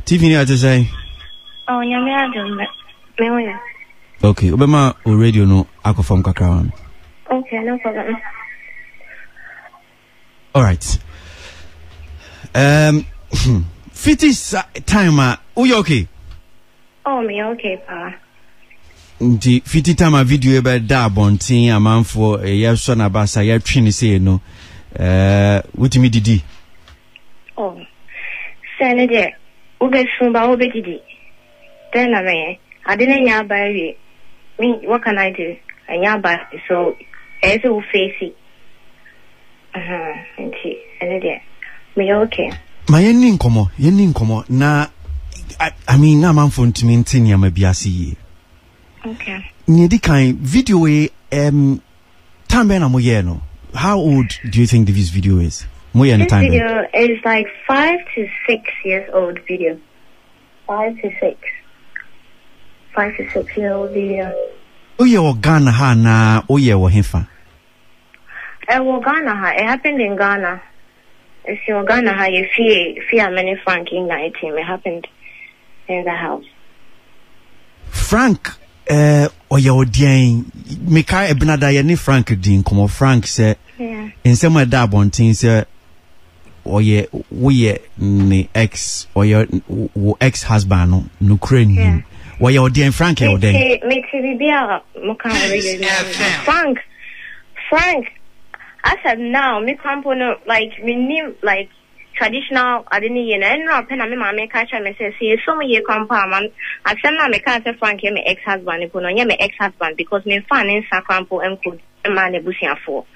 Tiffany, I just say. Oh, me. Okay, Obama or radio no ako from Kakawan. Okay, no problem. All right. 50 time are you okay? Oh, me okay, pa. The 50 time video about da bontin a man for a year son abasa ya twini say no. What me didi? Oh, Senator, ube sumba ube didi. Then I didn't buy me. What can I do? I buy so as you face it. And see, Senator, me okay. My ending komo na. I mean, na man for to maintain ya mabiasi. Okay. Nyedi kind video tambe na moye no. How old do you think this video is? This video is like 5 to 6 years old video. 5 to 6 year old video. Oye wo Ghana ha na oye wo hefa? Wo Ghana ha. It happened in Ghana. It's your Ghana ha. You fear many Frank in 19. It happened in the house. Frank oye odian meka ebnada ye ne Frank din komo Frank say yeah. In some da bontin say oye we ne ex oye wo ex husband no Ukraine him oye odian Frank e odian me bibia mo kan Frank I said now me compono like me name like traditional I didn't yen and no pen me mama catch me say so me compound man I said na me can say Frank me ex husband ko no me ex husband because me fan in sakrampo enko man e busiafo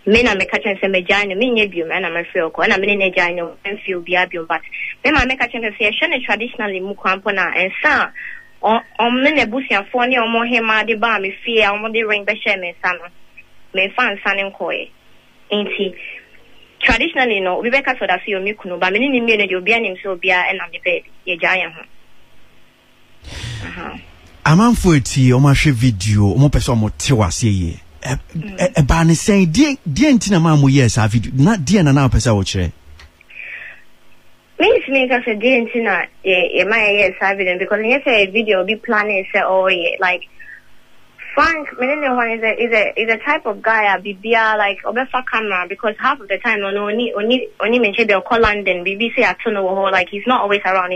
me na me catch say me join me nye biom na me feel ko na me ne join no feel bia biom but me mama catch me say she traditionally mu compo na and sa on me ne busiafo ne omo hema de ba me fear omo de ring be share me sa no me fan sanin ko e enti traditionally no we beka so that see me kunu ba me ni mi no de obi anim so obi a na me be ye giant ho amanfo eti o ma hwe video o mo pese o mo te wase ye ba ne sen die ntina ma mo yes a video na die na pese wo kire me ka se die ntina e ma yes a video because you say video be planning say oh yeah like Frank, one is a type of guy bibia like obefa camera because half of the time only mention they'll call London BBC I don't know like he's not always around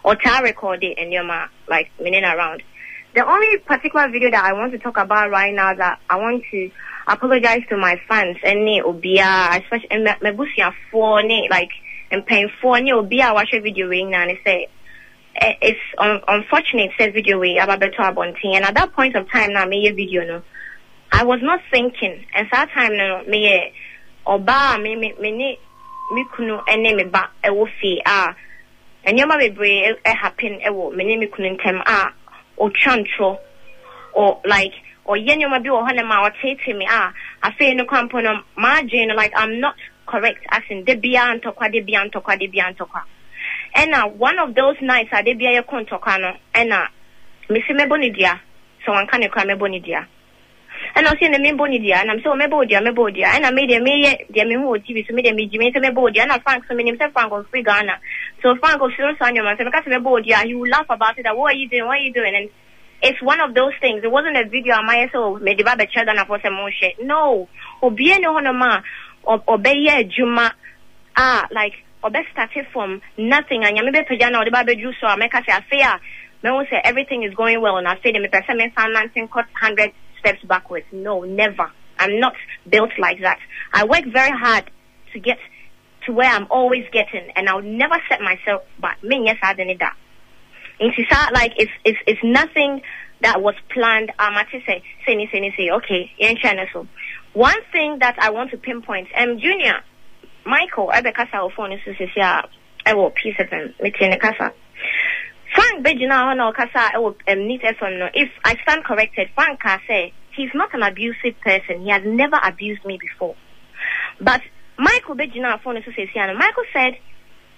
or ta record it and you're like meaning around. The only particular video that I want to talk about right now that I want to apologize to my fans and obia especially and mebusia for like and paying for obia watch a video ring now and say it's unfortunate says video way about better abonting and at that point of time now me video no I was not thinking and that time no me oba me kunu ene me ba e wo fi and your mama be happen e wo me kunu ntem o chantro or like or yenyo ma bi wo hana ma o tete me I feel no compono margin like I'm not correct as in de bia antokwa and one of those nights I did be a contocano and Missy Mebonidia, so one can cry Mebonidia. And I see the Mebonidia, and I'm so Mebodia, and I made a me TV to me, Mebodia, and I Frank so many himself Frank of free Ghana. So Frank of Sir Sanya, because Mebodia, you laugh about it, what are you doing? And it's one of those things. It wasn't a video on my soul, made the Baba Children of more shit. No, Obieno Honoma, or Obey Juma, like. Or best started from nothing and yamibe pejana or the baby juice so I make us say affair. Me will say everything is going well and I say me person me found 100 steps backwards. No, never. I'm not built like that. I work very hard to get to where I'm always getting and I'll never set myself but me yes I didn't that. Like it's nothing that was planned. I say okay, so one thing that I want to pinpoint Junior Michael, I be kasa phone is here. I will piece of them. Meeting the kasa. Frank Bejina no kasa. I will need no. If I stand corrected, Frank can say he's not an abusive person. He has never abused me before. But Michael Bejina phone is here. Michael said,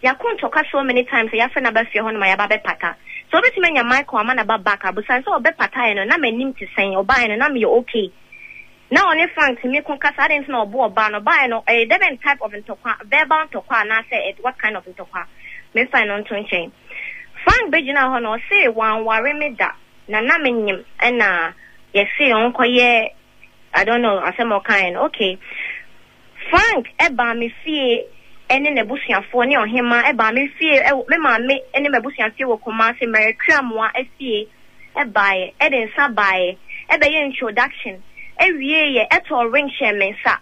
"Ya couldn't talk so many times. Ya friend about your home, my babe pata." So this man, ya Michael, a man about back. But so be pata and na me nim to say or buy and na me okay. Now on Frank to me concast I didn't know about ban or buy no a different type of intokwa verbal intokwa and I say it what kind of intokwa me find on chain. Frank Bejina Hono say one worry me da. Na menim and yes say uncle ye I don't know, I say more kind. Okay. Frank eba me fie ene nebusuafo ne ohema eba me fie me ma me ene mebusuafo wo Kumasi merekramwa afie eba e den sa bae ebe ye introduction ewie ye eto ring share mensa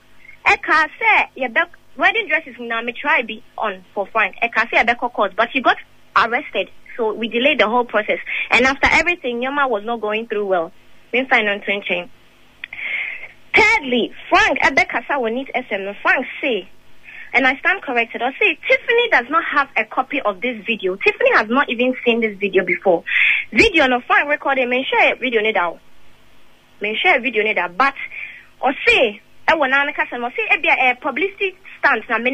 e ka say ye be wedding dresses na me try be on for Frank e ka say e be court but he got arrested, so we delayed the whole process, and after everything Yoma was not going through well. Me find on chain. Thirdly, Frank Ebekasa will need SM. Frank say, and I stand corrected, or say Tiffany does not have a copy of this video. Tiffany has not even seen this video before. Video no Frank recorded, may share video need out. May share video need out. But or say I want to or say a publicity stance na me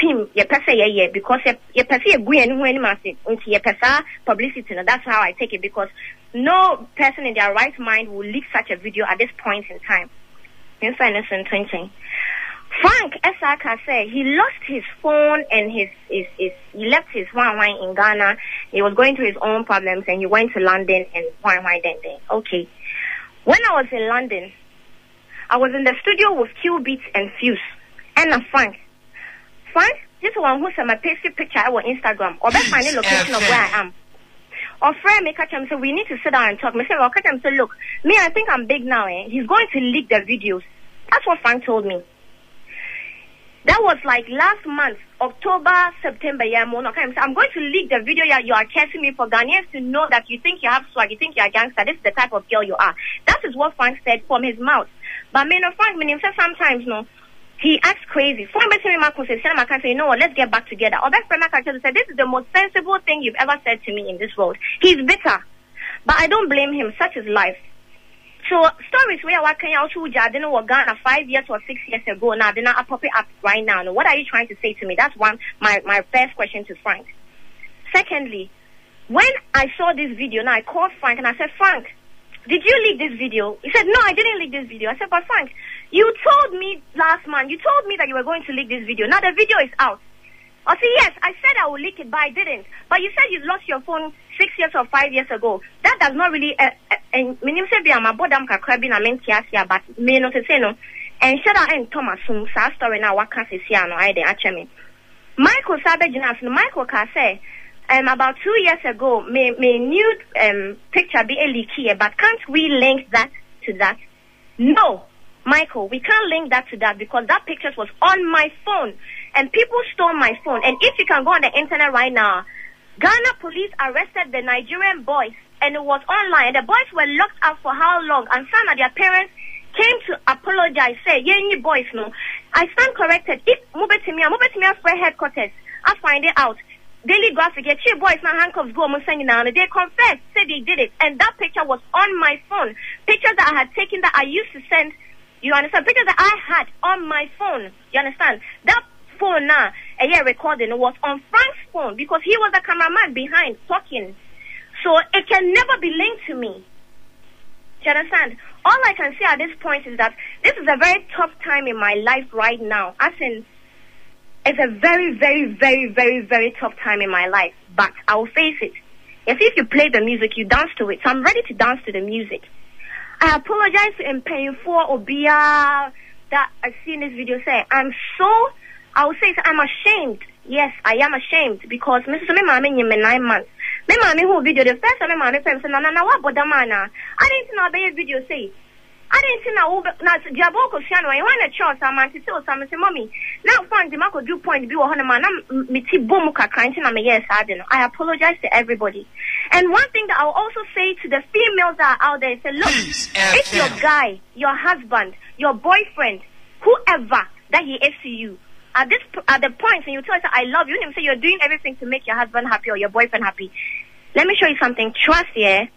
team ye pesa ye because ye pesa ye gui and when masi unti ye pesa publicity. No, that's how I take it, because no person in their right mind will leak such a video at this point in time. In fairness and thinking, Frank Esaka said he lost his phone and his he left his wine in Ghana. He was going through his own problems and he went to London and wine then. Okay, when I was in London, I was in the studio with Q Beats and Fuse and Frank, this one who sent my pasty picture on Instagram or best find the location of where I am. Or friend me catch him say we need to sit down and talk. Me say well catch him say look, me I think I'm big now, he's going to leak the videos. That's what Frank told me. That was like last month, October, September, I'm going to leak the video you are casting me for Ghanaians to know that you think you have swag, you think you're a gangster, this is the type of girl you are. That is what Frank said from his mouth. But me no Frank, me say sometimes no, he acts crazy. Frank say you know what, let's get back together. Or that friend said, this is the most sensible thing you've ever said to me in this world. He's bitter. But I don't blame him, such is life. So stories where I can also didn't work Ghana 5 years or 6 years ago now they're not popping up right now. What are you trying to say to me? That's one my first question to Frank. Secondly, when I saw this video, now I called Frank and I said, Frank, did you leak this video? He said, no, I didn't leak this video. I said, but Frank, you told me last month, you told me that you were going to leak this video. Now the video is out. I said, yes, I said I would leak it, but I didn't. But you said you lost your phone 6 years or 5 years ago. That does not really, and but me not say no. And shut up and Thomas, sa story now, what can I say? No, I didn't actually. Michael Sabejinas, Michael can say, about 2 years ago, me nude picture be a leak here, but can't we link that to that? No, Michael, we can't link that to that because that picture was on my phone and people stole my phone. And if you can go on the internet right now, Ghana police arrested the Nigerian boys and it was online. The boys were locked up for how long? And some of their parents came to apologize, say, yeah, boys, no. I stand corrected. If Mubetimia Frey headquarters, I find it out. Daily Graphic, yeah, boys now handcuffs go now. They confessed, said they did it. And that picture was on my phone. Pictures that I had taken that I used to send, you understand? Pictures that I had on my phone. You understand? That phone now, a year recording was on Frank's phone because he was the cameraman behind talking. So it can never be linked to me. Do you understand? All I can say at this point is that this is a very tough time in my life right now. As in, it's a very, very, very, very, very tough time in my life. But I will face it. If you play the music, you dance to it. So I'm ready to dance to the music. I apologize to Mpaying for Obia that I've seen this video say. I will say I'm ashamed. Yes, I am ashamed because Mrs. Mama 9 months. Me mama who video the first time mama say na what bodamana. I didn't know about video say. I didn't know na diaboko siano I want a chance am to tell some say mommy. Now find the mark do point be ho na man me ti bom kakra nti na me yes I don't know. I apologize to everybody. And one thing that I'll also say to the females that are out there is say look, if your guy, your husband, your boyfriend, whoever that he is to you, at the point when you tell us I love you and say you're doing everything to make your husband happy or your boyfriend happy, let me show you something. Trust here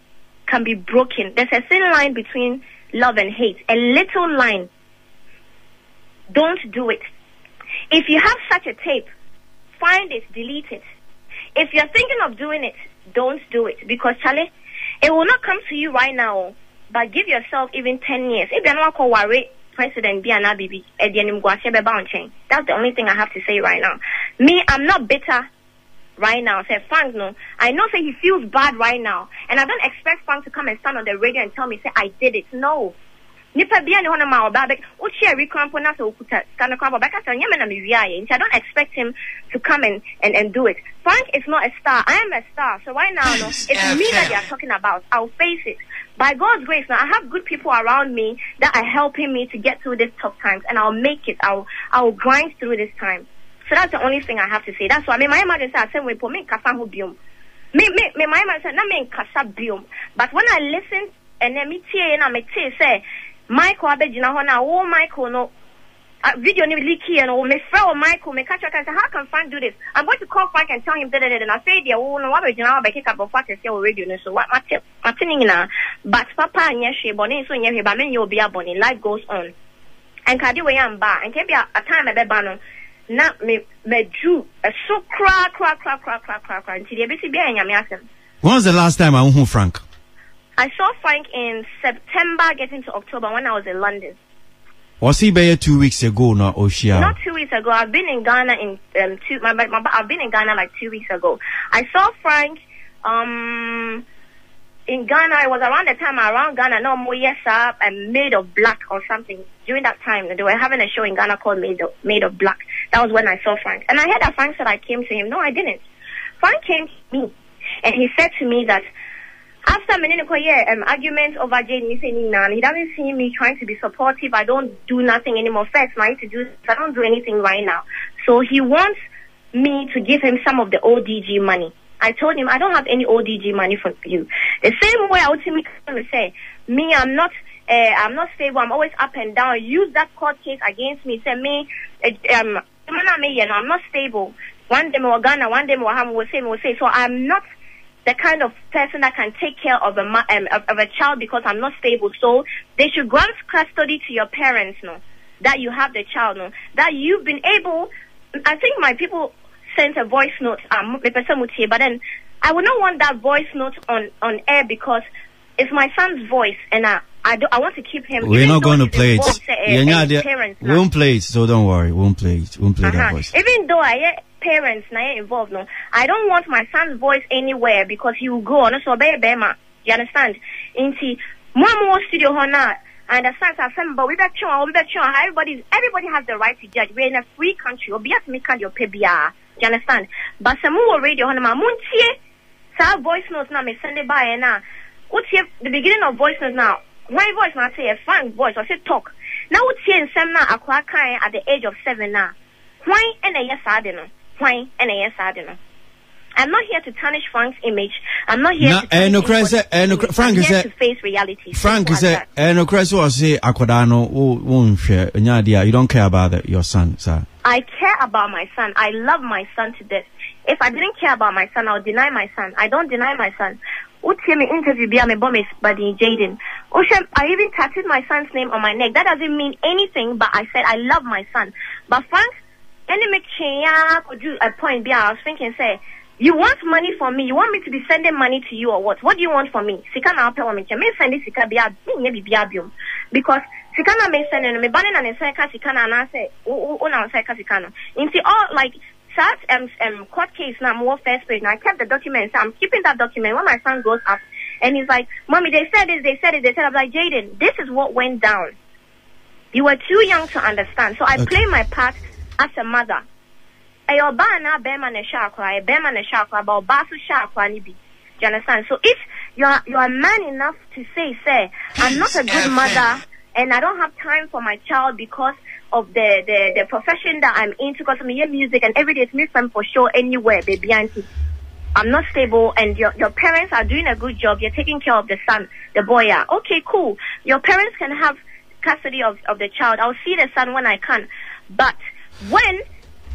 can be broken. There's a thin line between love and hate. A little line. Don't do it. If you have such a tape, find it, delete it. If you're thinking of doing it, don't do it. Because Charlie, it will not come to you right now, but give yourself even 10 years. If you're not worry, President Biana Bibi, that's the only thing I have to say right now. Me, I'm not bitter. right now. Say Frank, no, I know say he feels bad right now, and I don't expect Frank to come and stand on the radio and tell me say I did it. No. Nipa bia ne hona ma oba bek o chia recrampo na so okuta scan crampo beka say nyame na me wiaye. I don't expect him to come and do it. Frank is not a star. I am a star. So right now, no, it's me that they are talking about. I'll face it. By God's grace, now I have good people around me that are helping me to get through these tough times, and I'll make it. I'll grind through this time. So that's the only thing I have to say. That's why my mother said, "I we me kasa ho biom." Me my mother said, "Na me kasa biom." But when I listen and then me tie na me tie say, Michael abegina ho na wo Michael no video ni leak here no me friend Michael me catch and say how can Frank do this? I'm going to call Frank and tell him that and I say there wo no abegina be kick up of what say radio no so what matini na but papa anya hwe boni so nya hwe ba me nya obi aboni life goes on. And kadi we am ba and can be a time e be ba no na me drew a so cra until the bisi bia nya me asem. When was the last time I went Frank? I saw Frank in September getting to October when I was in London. Was he there 2 weeks ago no Oshia? Not 2 weeks ago. I've been in Ghana in I've been in Ghana like 2 weeks ago. I saw Frank in Ghana. It was around the time around Ghana, no more yes up and Made of Black or something. During that time they were having a show in Ghana called Made of Black. That was when I saw Frank. And I heard that Frank said I came to him. No, I didn't. Frank came to me and he said to me that after many arguments over Jane he doesn't see me trying to be supportive. I don't do nothing anymore. First, I don't do anything right now. So he wants me to give him some of the ODG money. I told him I don't have any ODG money for you. The same way I would say, me, I'm not stable. I'm always up and down. Use that court case against me. Say me, I'm not stable. One day more Ghana, one day more Ham will say. So I'm not the kind of person that can take care of a child because I'm not stable. So they should grant custody to your parents, no, that you have the child, no, that you've been able. I think my people sent a voice note, but then I would not want that voice note on air because it's my son's voice, and I want to keep him. We're not going to play it. We won't play it, so don't worry. We won't play it. We won't play that voice. Even though parents na involved, no, I don't want my son's voice anywhere because he will go on. So bema, you understand? Inti more studio hona. I understand some, but we bet you. Everybody has the right to judge. We're in a free country. Obi has make your pebia. You understand? But some more radio hona ma muntie. Sa voice notes na me send it by na. What's here the beginning of voice notes now? My voice now say a Frank voice or say talk. Now what's here in some na akwa kai at the age of 7 now. Why and a yes I don't know. Why and a yes I don't know. I'm not here to tarnish Frank's image. I'm not here to tarnish Frank is to face reality. Frank is a no Chris was say Akwadano won't share you don't care about your son, sir. I care about my son. I love my son to death. If I didn't care about my son, I would deny my son. I don't deny my son. Me interview be my bomb is buddy Jaden. I even tattooed my son's name on my neck. That doesn't mean anything, but I said I love my son. But Frank, any make could do a point be I was thinking say, you want money from me? You want me to be sending money to you or what? What do you want from me? Sikana pay me. Me send this sika biya biya because sikana me send me banana ne say ka sikana na say na say ka sikana. Into all like such court case now more first page. And I kept the document. So I'm keeping that document. When my son goes up and he's like, "Mommy, they said this, they said it, they said." I'm like, "Jaden, this is what went down. You were too young to understand." So I play my part as a mother. Ayo ba na bema ne shakwa, bema ne shakwa, but basu shakwa ni bi. Do you understand? So if you are man enough to say, I'm not a good mother and I don't have time for my child because of the profession that I'm into, because I'm in music and every day it's me from for sure anywhere, baby auntie. I'm not stable and your parents are doing a good job. You're taking care of the son, the boy. Yeah. Okay, cool. Your parents can have custody of the child. I'll see the son when I can. But when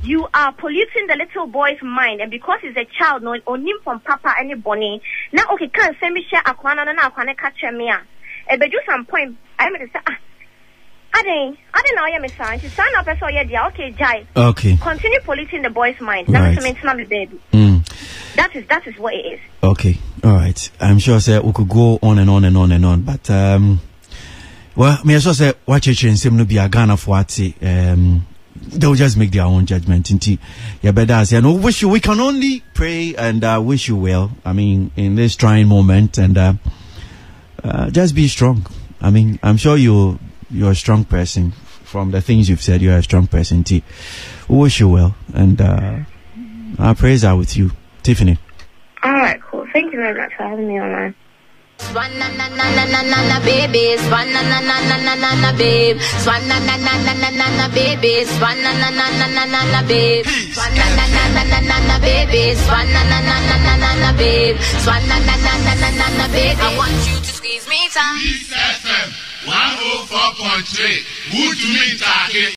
you are polluting the little boy's mind, and because he's a child, no, or him from papa any bonny. Now, okay, can't send me share akwana na akwana catch me. But do some point. I'm gonna say, I didn't know you're my son. To sign up as well, yeah, okay, Jai. Okay. Continue polluting the boy's mind. Right. That's my baby. That is what it is. Okay, all right. I'm sure sir we could go on and on and on and on, but well, me also say watch it in no be a Ghana for they'll just make their own judgment. Yeah, but that's, and we can only pray and wish you well. I mean, in this trying moment, and just be strong. I mean, I'm sure you're a strong person. From the things you've said, you're a strong person. We wish you well, and our prayers are with you, Tiffany. All right, cool. Thank you very much for having me online. Swan na na na na na na na baby, swan na na na na na na na babe, swan na na na na na na na baby, swan na na na na na na na babe, swan na na na na na na na baby, swan na na na na na na na babe, swan na na na na na na na baby. I want you to squeeze me tight. Itz FM 104.3. Good to meet you.